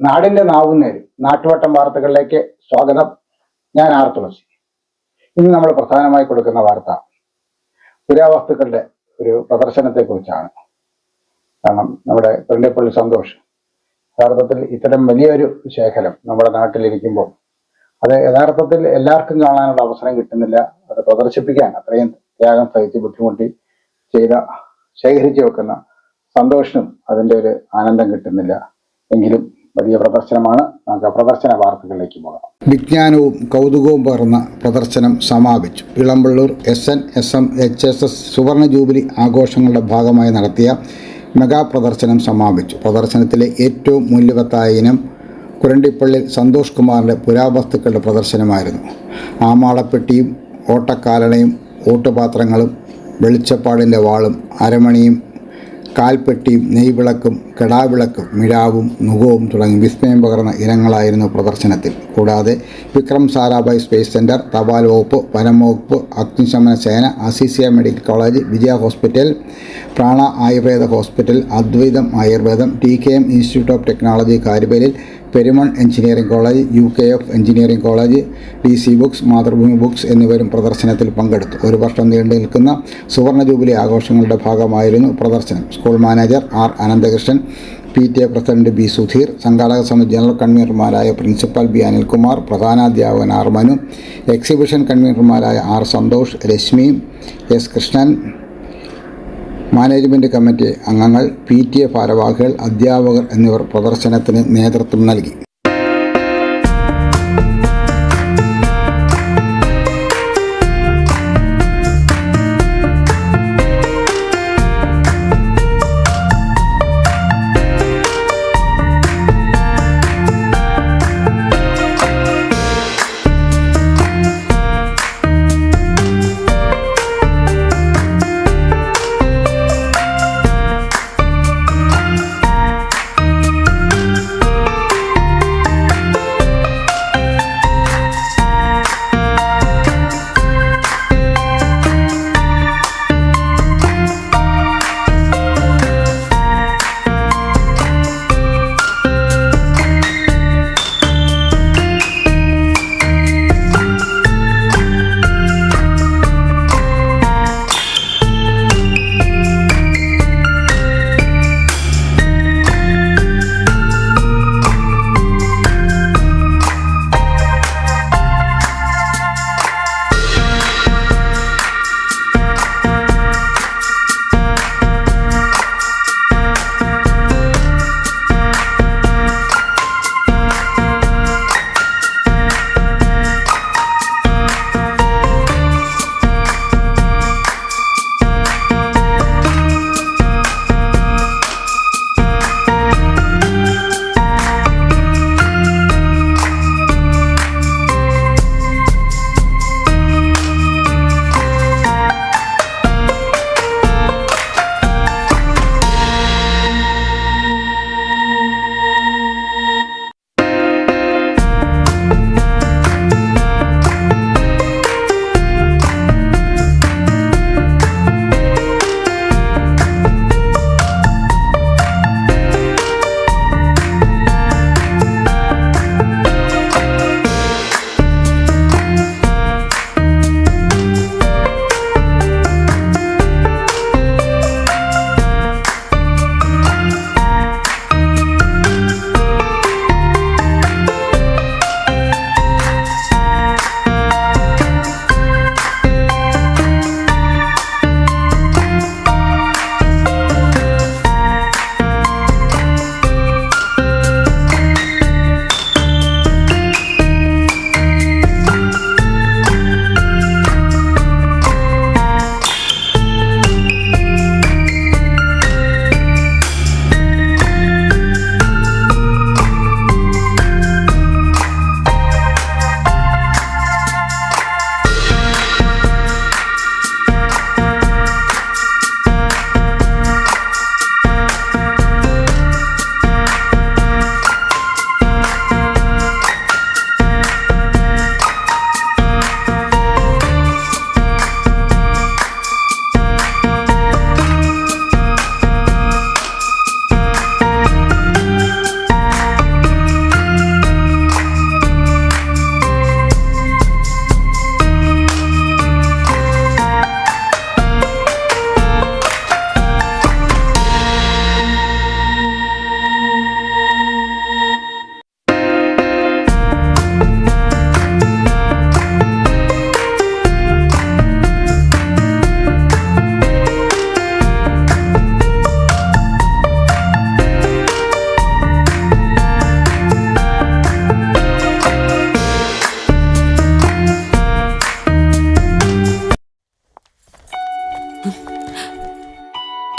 നാടിന്റെ നാവുന്നേര് നാട്ടുവട്ടം വാർത്തകളിലേക്ക് സ്വാഗതം. ഞാൻ ആർ തുളസി. ഇന്ന് നമ്മൾ പ്രധാനമായി കൊടുക്കുന്ന വാർത്ത പുരാവസ്തുക്കളുടെ ഒരു പ്രദർശനത്തെ കുറിച്ചാണ്. കാരണം നമ്മുടെ പെരുണ്ടേപ്പള്ളി സന്തോഷ് യഥാർത്ഥത്തിൽ ഇത്തരം വലിയൊരു ശേഖരം നമ്മുടെ നാട്ടിലിരിക്കുമ്പോൾ അത് യഥാർത്ഥത്തിൽ എല്ലാവർക്കും കാണാനുള്ള അവസരം കിട്ടുന്നില്ല. അത് പ്രദർശിപ്പിക്കാൻ അത്രയും ത്യാഗം സഹിച്ച് ബുദ്ധിമുട്ടി ശേഖരിച്ചു വെക്കുന്ന സന്തോഷിനും അതിൻ്റെ ഒരു ആനന്ദം കിട്ടുന്നില്ല. എങ്കിലും വലിയ പ്രദർശനമാണ്. നമുക്ക് ആ പ്രദർശന വാർത്തകളിലേക്ക് പോകാം. വിജ്ഞാനവും കൗതുകവും പകർന്ന പ്രദർശനം സമാപിച്ചു. ഇളമ്പള്ളൂർ SNSM-HSS സുവർണ ജൂബിലി ആഘോഷങ്ങളുടെ ഭാഗമായി നടത്തിയ മെഗാ പ്രദർശനം സമാപിച്ചു. പ്രദർശനത്തിലെ ഏറ്റവും മൂല്യവത്തായ ഇനം കുരണ്ടിപ്പള്ളി സന്തോഷ് കുമാറിൻ്റെ പുരാവസ്തുക്കളുടെ പ്രദർശനമായിരുന്നു. ആമാളപ്പെട്ടിയും ഓട്ടക്കാലണയും ഓട്ടുപാത്രങ്ങളും വെളിച്ചപ്പാടിൻ്റെ വാളും അരമണിയും കാൽപ്പെട്ടിയും നെയ്വിളക്കും കെടാവിളക്കും മിഴാവും നുകവും തുടങ്ങി വിസ്മയം പകർന്ന ഇനങ്ങളായിരുന്നു പ്രദർശനത്തിൽ. കൂടാതെ വിക്രം സാരാഭായ് സ്പേസ് സെൻറ്റർ, തപാൽ വകുപ്പ്, വനം വകുപ്പ്, അഗ്നിശമന സേന, Azeezia medical college, Vijaya hospital, Prana Ayurveda hospital, Advaitham Ayurvedam, TKM institute of technology കാരിബേലിൽ, Peruman engineering college, UKF engineering college, DC books, Mathrubhumi books എന്നിവരും പ്രദർശനത്തിൽ പങ്കെടുത്തു. ഒരു വർഷം നീണ്ടു നിൽക്കുന്ന സുവർണ ജൂബിലി ആഘോഷങ്ങളുടെ ഭാഗമായിരുന്നു പ്രദർശനം. School manager R Ananthakrishnan, PTA president B Sudheer, സംഘാടക സമിതി ജനറൽ കൺവീനർമാരായ പ്രിൻസിപ്പൽ B അനിൽകുമാർ, പ്രധാനാധ്യാപകൻ R മനു, എക്സിബിഷൻ കൺവീനർമാരായ R Santhosh, Reshmi, S Krishnan, management committee അംഗങ്ങൾ, PTA ഭാരവാഹികൾ, അധ്യാപകർ എന്നിവർ പ്രദർശനത്തിന് നേതൃത്വം നൽകി.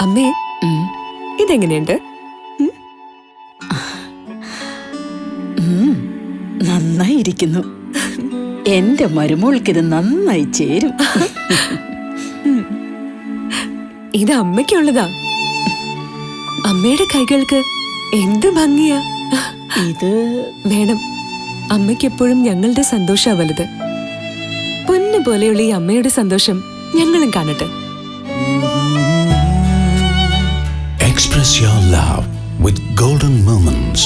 അമ്മേ, ഇതെങ്ങനെയുണ്ട്? നന്നായിരിക്കുന്നു. എന്റെ മരുമോൾക്കിത് നന്നായി ചേരും. ഇത് അമ്മയ്ക്കുള്ളതാ. അമ്മയുടെ കൈകൾക്ക് എന്ത് ഭംഗിയാ. ഇത് വേണം. അമ്മയ്ക്ക് എപ്പോഴും ഞങ്ങളുടെ സന്തോഷാ വലുത്. പൊന്നു പോലെയുള്ള ഈ അമ്മയുടെ സന്തോഷം ഞങ്ങളും കാണട്ടെ. Express your love with golden moments.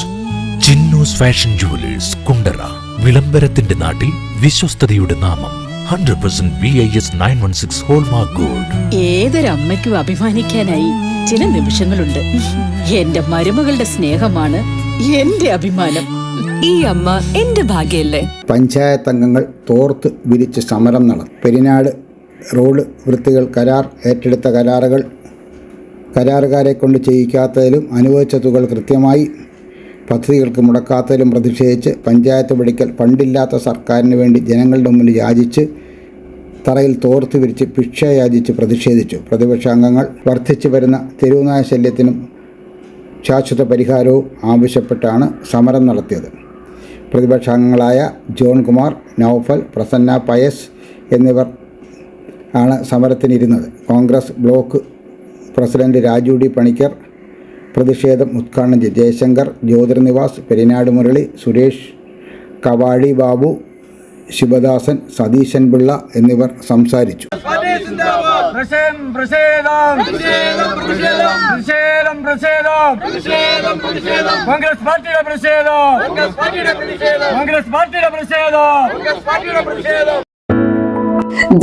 Chinnoos fashion jewellers, Kundara. വിളംബരത്തിന്റെ നാട്ടിൽ വിശ്വസ്തതയുടെ നാമം. 100% BIS 916 ഹോൾമാർക്ക് ഗോൾഡ്. ഏതൊരമ്മയ്ക്കും അഭിമാനിക്കാനായി ചില നിമിഷങ്ങളുണ്ട്. എന്റെ മരുമകളുടെ സ്നേഹമാണ് എന്റെ അഭിമാനം. ഈ അമ്മ എന്റെ ഭാഗ്യല്ലേ. പഞ്ചായത്ത് അംഗങ്ങൾ തോർത്ത് വിരിച്ച് സമരം നടത്തി. പെരിനാട് റോഡ് വൃത്തികൾ കരാർ ഏറ്റെടുത്ത കരാറുകാരെ കൊണ്ട് ചെയ്യിക്കാത്തതിലും അനുവദിച്ച തുക കൃത്യമായി പദ്ധതികൾക്ക് മുടക്കാത്തതിലും പ്രതിഷേധിച്ച് പഞ്ചായത്ത് പഠിക്കൽ ഫണ്ടില്ലാത്ത സർക്കാരിന് വേണ്ടി ജനങ്ങളുടെ മുന്നിൽ യാചിച്ച് തറയിൽ തോർത്ത് വിരിച്ച് ഭിക്ഷ യാചിച്ച് പ്രതിഷേധിച്ചു. പ്രതിപക്ഷ അംഗങ്ങൾ വർദ്ധിച്ചു വരുന്ന തെരുവുനായ ശല്യത്തിനും ശാശ്വത പരിഹാരവും ആവശ്യപ്പെട്ടാണ് സമരം നടത്തിയത്. പ്രതിപക്ഷ അംഗങ്ങളായ ജോൺ കുമാർ, നൌഫൽ, പ്രസന്ന പയസ് എന്നിവർ ആണ് സമരത്തിനിരുന്നത്. Congress block president Raju D Panicker പ്രതിഷേധം ഉദ്ഘാടനം ചെയ്തു. ജയശങ്കർ, ജ്യോതിർനിവാസ്, പെരിനാട് മുരളി, സുരേഷ് കവാടി ബാബു, ശിവദാസൻ, സതീശൻ പിള്ള എന്നിവർ സംസാരിച്ചു.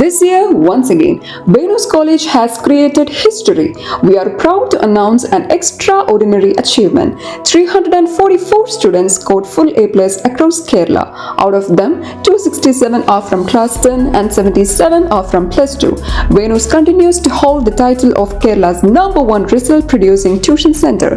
This year, once again, Venus College has created history. We are proud to announce an extraordinary achievement. 344 students scored full A+ across Kerala. Out of them, 267 are from Class 10 and 77 are from Plus 2. Venus continues to hold the title of Kerala's #1 result-producing tuition center.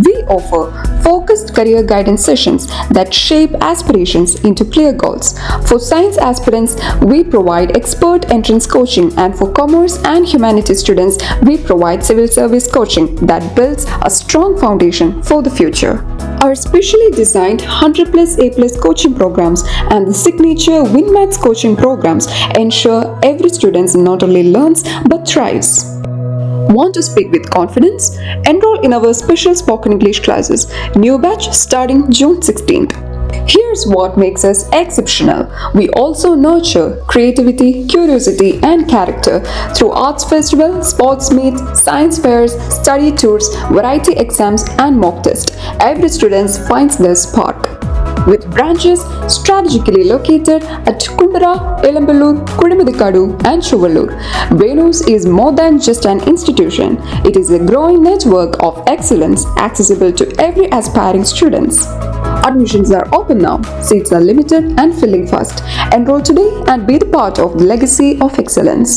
We offer focused career guidance sessions that shape aspirations into clear goals. For science aspirants, we provide expert entrance coaching, and for commerce and humanities students, we provide civil service coaching that builds a strong foundation for the future. Our specially designed 100+ A+ coaching programs and the signature WinMaths coaching programs ensure every student not only learns but thrives. Want to speak with confidence? Enroll in our special spoken English classes. New batch starting June 16th. Here's what makes us exceptional. We also nurture creativity, curiosity, and character through arts festival, sports meet, science fairs, study tours, variety exams, and mock tests. Every student finds their spark. With branches strategically located at Kundara, Elamballur, Kudimuthikadu, and Chuvallur, Venus is more than just an institution. It is a growing network of excellence accessible to every aspiring students. Admissions are open now. Seats are limited and filling fast. Enroll today and be the part of the legacy of excellence.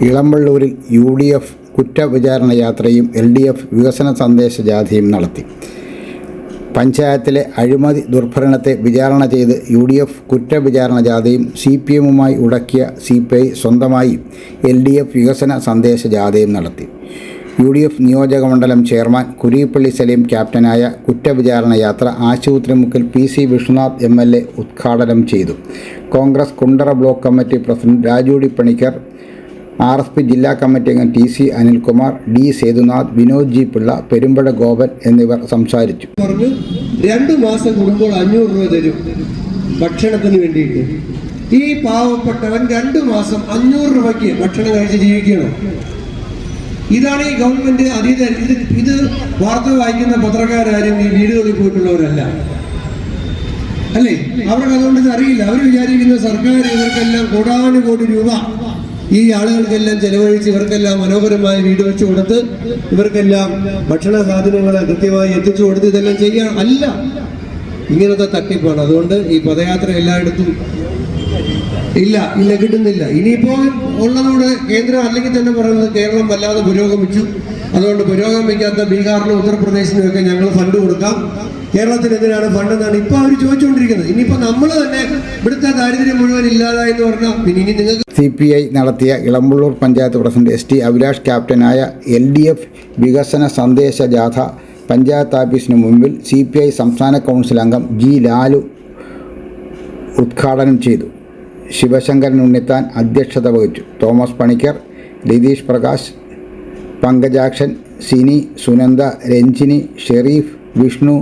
ഇളമ്പള്ളൂരിൽ UDF കുറ്റവിചാരണ യാത്രയും LDF വികസന സന്ദേശ ജാഥയും നടത്തി. പഞ്ചായത്തിലെ അഴിമതി ദുർഭരണത്തെ വിചാരണ ചെയ്ത് UDF കുറ്റവിചാരണ ജാഥയും CPM-മായി ഉടക്കിയ CPI സ്വന്തമായി LDF വികസന സന്ദേശ ജാഥയും നടത്തി. UDF നിയോജക മണ്ഡലം ചെയർമാൻ കുരീപ്പള്ളി സലീം ക്യാപ്റ്റനായ കുറ്റവിചാരണ യാത്ര ആശുപത്രിമുക്കിൽ PC വിഷ്ണുനാഥ് MLA ഉദ്ഘാടനം ചെയ്തു. Congress Kundara block committee president Raju D Panicker, RSP ജില്ലാ കമ്മിറ്റി അംഗം TC Anilkumar, D Sethunath, Vinod G Pillai, Perumbada Gopan എന്നിവർ സംസാരിച്ചു. 2 മാസം കൂടുമ്പോൾ 500 രൂപ തരും ഭക്ഷണത്തിന് വേണ്ടിയിട്ട്. ഈ പാവപ്പെട്ടവൻ 2 മാസം 500 രൂപയ്ക്ക് ഭക്ഷണം കഴിച്ച് ജീവിക്കണം. ഇതാണ് ഈ ഗവൺമെന്റ് ഇത് വാർത്ത വായിക്കുന്ന പത്രക്കാരും ഈ വീടുകളിൽ പോയിട്ടുള്ളവരല്ല, അല്ലേ? അവർക്ക് അതുകൊണ്ട് ഇത് അറിയില്ല. അവർ വിചാരിക്കുന്ന സർക്കാർ ഇവർക്കെല്ലാം കോടാനുകോടി രൂപ ഈ ആളുകൾക്കെല്ലാം ചെലവഴിച്ച് ഇവർക്കെല്ലാം മനോഹരമായ വീട് വെച്ച് കൊടുത്ത് ഇവർക്കെല്ലാം ഭക്ഷണ സാധനങ്ങൾ കൃത്യമായി എത്തിച്ചു കൊടുത്ത് ഇതെല്ലാം ചെയ്യാൻ അല്ല. ഇങ്ങനത്തെ തട്ടിപ്പാണ്. അതുകൊണ്ട് ഈ പദയാത്ര എല്ലായിടത്തും ഇല്ല കിട്ടുന്നില്ല. ഇനിയിപ്പോൾ ഉള്ളതോടെ കേന്ദ്രം അല്ലെങ്കിൽ തന്നെ പറയുന്നത് കേരളം വല്ലാതെ പുരോഗമിച്ചു, അതുകൊണ്ട് പുരോഗമിക്കാത്ത ബീഹാറിനും ഉത്തർപ്രദേശിനും ഒക്കെ ഞങ്ങൾ ഫണ്ട് കൊടുക്കാം, കേരളത്തിന് എന്തിനാണ് ഫണ്ട് എന്നാണ് ഇപ്പോൾ അവർ ചോദിച്ചുകൊണ്ടിരിക്കുന്നത്. ഇനിയിപ്പോൾ നമ്മൾ തന്നെ ഇവിടുത്തെ ദാരിദ്ര്യം മുഴുവൻ ഇല്ലാതായി എന്ന് പറഞ്ഞാൽ പിന്നെ ഇനി നിങ്ങൾക്ക് CPI നടത്തിയ ഇളമ്പള്ളൂർ പഞ്ചായത്ത് പ്രസിഡന്റ് ST അഭിലാഷ് ക്യാപ്റ്റനായ LDF വികസന സന്ദേശ ജാഥ പഞ്ചായത്ത് ഓഫീസിന് മുമ്പിൽ CPI സംസ്ഥാന കൗൺസിൽ അംഗം G. ലാലു ഉദ്ഘാടനം ചെയ്തു. ശിവശങ്കരൻ ഉണ്ണിത്താൻ അധ്യക്ഷത വഹിച്ചു. തോമസ് പണിക്കർ, ലതീഷ് പ്രകാശ്, പങ്കജാക്ഷൻ, സിനി, സുനന്ദ, രഞ്ജിനി, ഷെരീഫ്, വിഷ്ണു,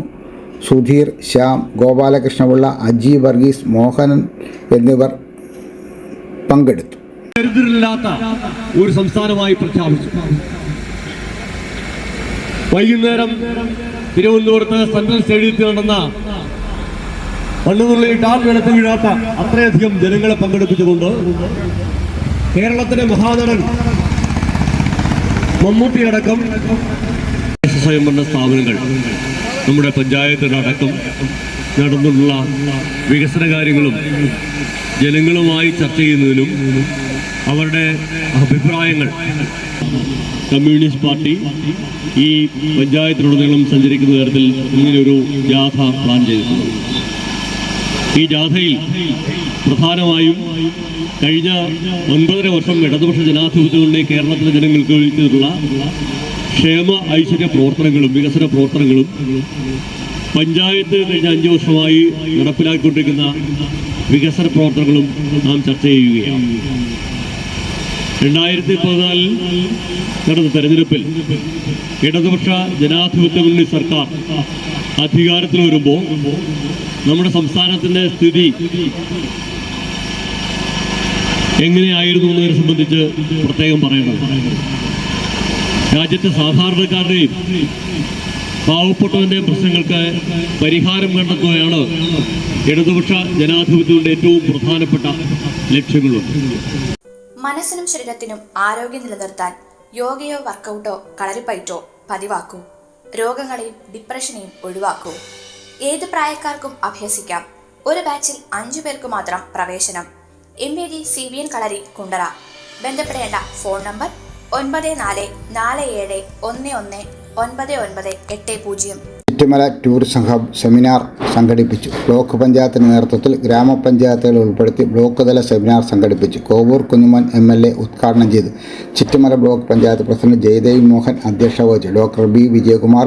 സുധീർ, ശ്യാം, ഗോപാലകൃഷ്ണപിള്ള, അജി വർഗീസ്, മോഹനൻ എന്നിവർ പങ്കെടുത്തു. ദരിദ്രരില്ലാത്ത ഒരു സംസ്ഥാനമായി പ്രഖ്യാപിച്ചു. വൈകുന്നേരം തിരുവനന്തപുരത്ത് സെൻട്രൽ സ്റ്റേഡിയത്തിൽ നടന്ന മണ്ണുനുള്ളിയിട്ടാൽ വെളുത്ത് വീഴാത്ത അത്രയധികം ജനങ്ങളെ പങ്കെടുപ്പിച്ചുകൊണ്ട് കേരളത്തിലെ മഹാനടൻ മമ്മൂട്ടിയടക്കം സ്വയംഭരണ സ്ഥാപനങ്ങൾ നമ്മുടെ പഞ്ചായത്തിനടക്കം നടന്നുള്ള വികസന കാര്യങ്ങളും ജനങ്ങളുമായി ചർച്ച ചെയ്യുന്നതിനും അവരുടെ അഭിപ്രായങ്ങൾ കമ്മ്യൂണിസ്റ്റ് പാർട്ടി ഈ പഞ്ചായത്തിനുടനീളം സഞ്ചരിക്കുന്ന തരത്തിൽ ഇങ്ങനെയൊരു ജാഥ പ്ലാൻ ചെയ്തിട്ടുണ്ട്. ഈ ജാഥയിൽ പ്രധാനമായും കഴിഞ്ഞ 9.5 വർഷം ഇടതുപക്ഷ ജനാധിപത്യങ്ങളുടെ കേരളത്തിലെ ജനങ്ങൾക്ക് വേണ്ടിയിട്ടുള്ള ക്ഷേമ ഐശ്വര്യ പ്രവർത്തനങ്ങളും വികസന പ്രവർത്തനങ്ങളും പഞ്ചായത്ത് കഴിഞ്ഞ 5 വർഷമായി നടപ്പിലാക്കിക്കൊണ്ടിരിക്കുന്ന വികസന പ്രവർത്തനങ്ങളും നാം ചർച്ച ചെയ്യുകയാണ്. 2014 നടന്ന തെരഞ്ഞെടുപ്പിൽ ഇടതുപക്ഷ ജനാധിപത്യ മുന്നണി സർക്കാർ അധികാരത്തിൽ വരുമ്പോൾ നമ്മുടെ സംസ്ഥാനത്തിൻ്റെ സ്ഥിതി എങ്ങനെയായിരുന്നു എന്നതിനെ സംബന്ധിച്ച് പ്രത്യേകം പറയേണ്ടത്. രാജ്യത്തെ സാധാരണക്കാരുടെയും പാവപ്പെട്ടവൻ്റെയും പ്രശ്നങ്ങൾക്ക് പരിഹാരം കണ്ടെത്തുകയാണ് ഇടതുപക്ഷ ജനാധിപത്യത്തിന്റെ ഏറ്റവും പ്രധാനപ്പെട്ട ലക്ഷ്യങ്ങളുണ്ട്. മനസ്സിനും ശരീരത്തിനും ആരോഗ്യം നിലനിർത്താൻ യോഗയോ വർക്കൗട്ടോ കളരിപ്പയറ്റോ പതിവാക്കൂ. രോഗങ്ങളെയും ഡിപ്രഷനെയും ഒഴിവാക്കൂ. ഏത് പ്രായക്കാർക്കും അഭ്യസിക്കാം. ഒരു ബാച്ചിൽ 5 പേർക്ക് മാത്രം പ്രവേശനം. MAD CBN കളരി കുണ്ടറ. ബന്ധപ്പെടേണ്ട phone number 9447119980. Chuttumala tourism hub seminar സംഘടിപ്പിച്ചു. ബ്ലോക്ക് പഞ്ചായത്തിന്റെ നേതൃത്വത്തിൽ ഗ്രാമപഞ്ചായത്തുകൾ ഉൾപ്പെടുത്തി ബ്ലോക്ക് തല സെമിനാർ സംഘടിപ്പിച്ചു. കോവൂർ കുഞ്ഞുമോൻ MLA ഉദ്ഘാടനം ചെയ്തു. ചുറ്റുമല ബ്ലോക്ക് പഞ്ചായത്ത് പ്രസിഡന്റ് ജയദേവ് മോഹൻ അധ്യക്ഷത വഹിച്ചു. Doctor B. Vijayakumar,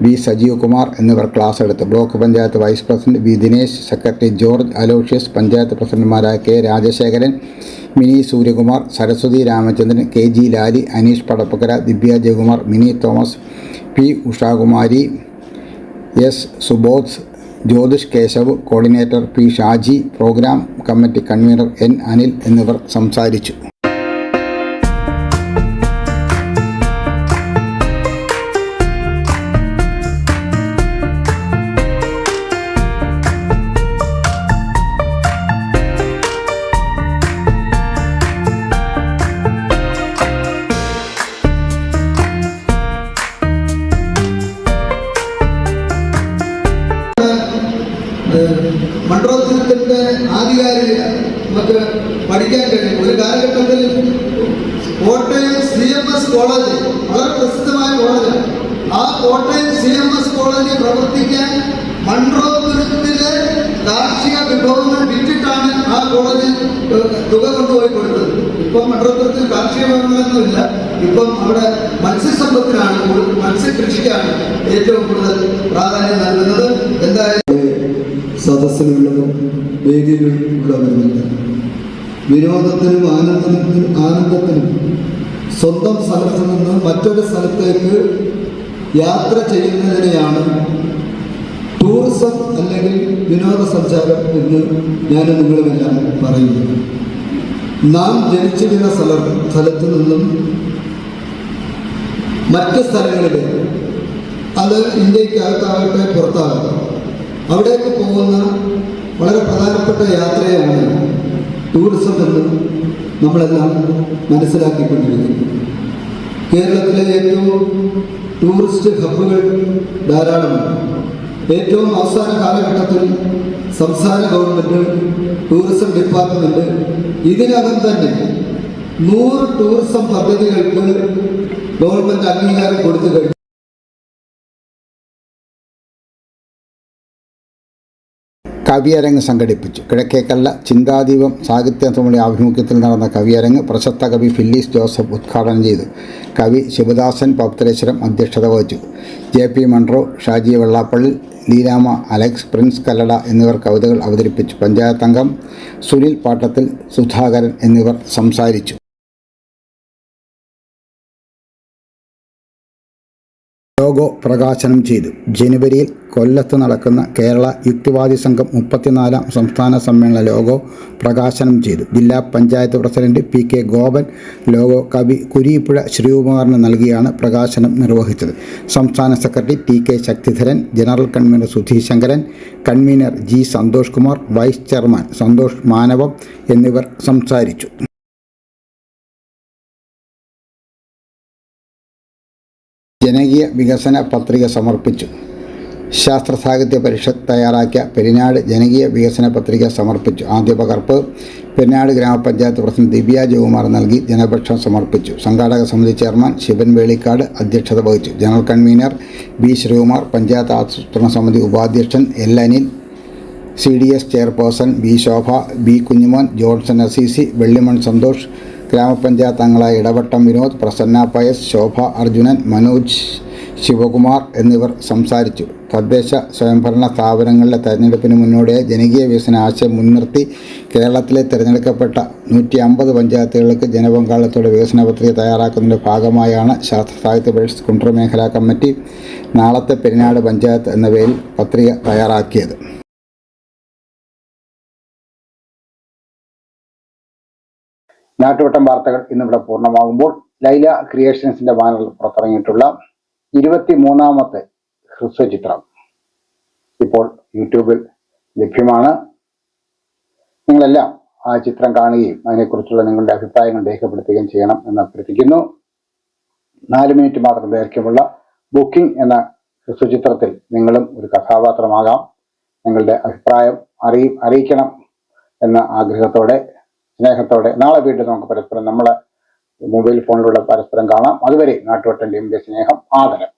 B. Sajeev Kumar എന്നിവർ ക്ലാസ് എടുത്തു. Block panchayat vice president B. Dinesh, secretary George Aloysius, panchayat പ്രസിഡന്റുമാരായ K. Rajasekharan, Mini Suryakumar, Saraswathi Ramachandran, KG Lali, Aneesh Padappakkara, Divya Jayakumar, Mini Thomas, P. Ushakumari, S. Subodh, Jyothish Keshav, coordinator P. Shaji, programme committee convener N. Anil എന്നിവർ സംസാരിച്ചു. മണ്ഡലത്തിന്റെ ആധികാരികത നമുക്ക് പഠിക്കാൻ കഴിയും. ഒരു കാലഘട്ടത്തിൽ കോട്ടയം CMS കോളേജ് വളരെ പ്രസിദ്ധമായ കോളേജാണ്. ആ കോട്ടയം CMS കോളേജ് പ്രവർത്തിക്കാൻ മണ്ഡലത്തിലെ കാർഷിക വിഭവങ്ങൾ വിറ്റിട്ടാണ് ആ കോളേജിൽ തുക കൊണ്ടുപോയി കൊടുത്തത്. ഇപ്പം മണ്ഡലത്തിൽ കാർഷിക വിഭവങ്ങളൊന്നുമില്ല. ഇപ്പം അവിടെ മത്സ്യസമ്പത്തിനാണ്, മത്സ്യകൃഷിക്കാണ് ഏറ്റവും കൂടുതൽ പ്രാധാന്യം നൽകുന്നത്. എന്തായാലും സദസ്സിലുള്ളതും വേദിയിലുള്ളവരുമില്ല. വിനോദത്തിനും ആനന്ദത്തിനും സ്വന്തം സ്ഥലത്ത് നിന്ന് മറ്റൊരു സ്ഥലത്തേക്ക് യാത്ര ചെയ്യുന്നതിനെയാണ് ടൂറിസം അല്ലെങ്കിൽ വിനോദസഞ്ചാരം എന്ന് ഞാൻ നിങ്ങളുമെല്ലാം പറയുന്നു. നാം ജനിച്ചിരുന്ന സ്ഥലത്ത് നിന്നും മറ്റ് സ്ഥലങ്ങളിലേക്ക്, അത് ഇന്ത്യക്കകത്താകട്ടെ പുറത്താകട്ടെ, അവിടേക്ക് പോകുന്ന വളരെ പ്രധാനപ്പെട്ട യാത്രയാണ് ടൂറിസം എന്ന് നമ്മളെല്ലാം മനസ്സിലാക്കിക്കൊണ്ടിരിക്കുന്നു. കേരളത്തിലെ ഏറ്റവും ടൂറിസ്റ്റ് ഹബ്ബുകൾ ധാരാളമാണ്. ഏറ്റവും അവസാന കാലഘട്ടത്തിൽ സംസ്ഥാന ഗവൺമെൻറ് ടൂറിസം ഡിപ്പാർട്ട്മെൻറ്റ് ഇതിനകം തന്നെ 100 ടൂറിസം പദ്ധതികൾക്ക് ഗവൺമെന്റ് അംഗീകാരം കൊടുത്തു കഴിഞ്ഞു. കവിയരങ്ങ് സംഘടിപ്പിച്ചു. കിഴക്കേക്കല്ല ചിന്താദീപം സാഹിത്യ സമിതി ആഭിമുഖ്യത്തിൽ നടന്ന കവിയരങ്ങ് പ്രശസ്ത കവി ഫില്ലീസ് ജോസഫ് ഉദ്ഘാടനം ചെയ്തു. കവി ശിവദാസൻ പൗത്രേശ്വരം അധ്യക്ഷത വഹിച്ചു. JP Munro, Shaji Vellappally, Leelama Alex, Prince Kallada എന്നിവർ കവിതകൾ അവതരിപ്പിച്ചു. പഞ്ചായത്ത് അംഗം സുനിൽ പാട്ടത്തിൽ, സുധാകരൻ എന്നിവർ സംസാരിച്ചു. ലോഗോ പ്രകാശനം ചെയ്തു. ജനുവരിയിൽ കൊല്ലത്ത് നടക്കുന്ന കേരള യുക്തിവാദി സംഘം 34-ാം സംസ്ഥാന സമ്മേളന ലോഗോ പ്രകാശനം ചെയ്തു. ജില്ലാ panchayat president PK Gopan logo കവി കുരീപ്പുഴ ശ്രീകുമാറിന് നൽകിയാണ് പ്രകാശനം നിർവഹിച്ചത്. സംസ്ഥാന secretary TK Sakthidharan, general convener Sudhi Sankaran, convener G Santhosh Kumar, vice chairman Santhosh Manavam എന്നിവർ സംസാരിച്ചു. ജനകീയ വികസന പത്രിക സമർപ്പിച്ചു. ശാസ്ത്ര സാഹിത്യ പരിഷത്ത് തയ്യാറാക്കിയ പെരിനാട് ജനകീയ വികസന പത്രിക സമർപ്പിച്ചു. ആദ്യ പകർപ്പ് പെരിനാട് ഗ്രാമപഞ്ചായത്ത് പ്രസിഡന്റ് ദിവ്യ ജയകുമാർ നൽകി ജനപക്ഷം സമർപ്പിച്ചു. സംഘാടക സമിതി ചെയർമാൻ ശിവൻ വേളിക്കാട് അധ്യക്ഷത വഹിച്ചു. General convener B Sreekumar, panchayat ആസൂത്രണ സമിതി ഉപാധ്യക്ഷൻ L Anil, CDS chairperson B Shobha, B Kunjumon, Johnson SEC, Vellimon Santhosh, ഗ്രാമപഞ്ചായത്ത് അംഗങ്ങളായ ഇടവട്ടം വിനോദ്, പ്രസന്ന പയസ്, ശോഭ അർജുനൻ, മനോജ് ശിവകുമാർ എന്നിവർ സംസാരിച്ചു. തദ്ദേശ സ്വയംഭരണ സ്ഥാപനങ്ങളിലെ തെരഞ്ഞെടുപ്പിന് മുന്നോടിയായി ജനകീയ വികസന ആശയം മുൻനിർത്തി കേരളത്തിലെ തിരഞ്ഞെടുക്കപ്പെട്ട 150 പഞ്ചായത്തുകൾക്ക് ജനപങ്കാളിത്തത്തോടെ വികസന പത്രിക തയ്യാറാക്കുന്നതിൻ്റെ ഭാഗമായാണ് ശാസ്ത്ര സാഹിത്യ പരിഷത്ത് കുണ്ടറ മേഖലാ കമ്മിറ്റി നാളത്തെ പെരിനാട് പഞ്ചായത്ത് എന്ന പേരിൽ പത്രിക തയ്യാറാക്കിയത്. നാട്ടുവട്ടം വാർത്തകൾ ഇന്നിവിടെ പൂർണ്ണമാകുമ്പോൾ ലൈല ക്രിയേഷൻസിന്റെ ബാനറിൽ പുറത്തിറങ്ങിയിട്ടുള്ള 23ാമത്തെ ഹ്രസ്വചിത്രം ഇപ്പോൾ യൂട്യൂബിൽ ലഭ്യമാണ്. നിങ്ങളെല്ലാം ആ ചിത്രം കാണുകയും അതിനെക്കുറിച്ചുള്ള നിങ്ങളുടെ അഭിപ്രായങ്ങൾ രേഖപ്പെടുത്തുകയും ചെയ്യണം എന്ന് അഭ്യർത്ഥിക്കുന്നു. 4 മിനിറ്റ് മാത്രം ദൈർഘ്യമുള്ള ബുക്കിംഗ് എന്ന ഹ്രസ്വചിത്രത്തിൽ നിങ്ങളും ഒരു കഥാപാത്രമാകാം. നിങ്ങളുടെ അഭിപ്രായം അറിയിക്കണം എന്ന ആഗ്രഹത്തോടെ, സ്നേഹത്തോടെ നാളെ വീണ്ടും നമുക്ക് പരസ്പരം നമ്മളെ മൊബൈൽ ഫോണിലൂടെ പരസ്പരം കാണാം. അതുവരെ നാട്ടുവട്ടം ടീമിന്റെ സ്നേഹം, ആദരം.